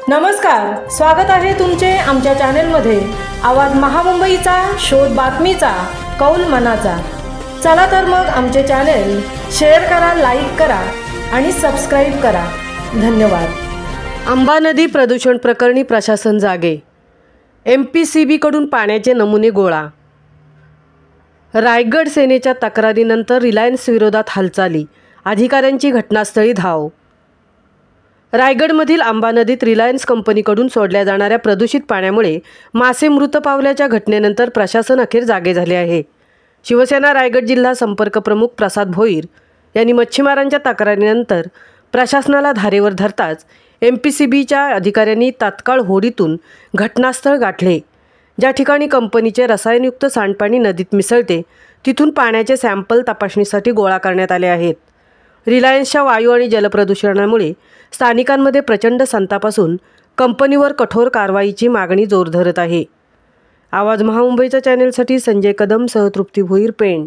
नमस्कार, स्वागत आहे तुमचे आमच्या चॅनेलमध्ये। आवाज महामुंबईचा, शोध बातमीचा, कौल मनाचा। चला तर मग आमचे चॅनेल शेअर करा, लाईक करा आणि सबस्क्राइब करा। धन्यवाद। आंबा नदी प्रदूषण प्रकरणी प्रशासन जागे, MPCB कडून पाण्याचे नमुने गोळा। रायगड सेनेच्या तक्रारीनंतर रिलायन्स विरोधात हालचाली, अधिकाऱ्यांची घटनास्थळी धाव। रायगडमधील आंबा नदीत रिलायन्स कंपनीकडून सोडल्या जाणाऱ्या प्रदूषित पाण्यामुळे मासे मृत पावल्याच्या घटनेनंतर प्रशासन अखेर जागे झाले आहे। शिवसेना रायगड जिल्हा संपर्क प्रमुख प्रसाद भोईर यांनी मच्छीमारांच्या तक्रारीनंतर प्रशासनाला धारेवर धरताच MPCBच्या अधिकाऱ्यांनी तात्काळ होडीतून घटनास्थळ गाठले। ज्या ठिकाणी कंपनीचे रसायनयुक्त सांडपाणी नदीत मिसळते तिथून पाण्याचे सॅम्पल तपासणीसाठी गोळा करण्यात आले आहेत। रिलायन्सच्या वायू आणि जलप्रदूषणामुळे स्थानिकांमध्ये प्रचंड संताप असून कंपनीवर कठोर कारवाईची मागणी जोर धरत आहे। आवाज महामुंबईच्या चॅनेलसाठी संजय कदम सह तृप्ती भोईर, पेण।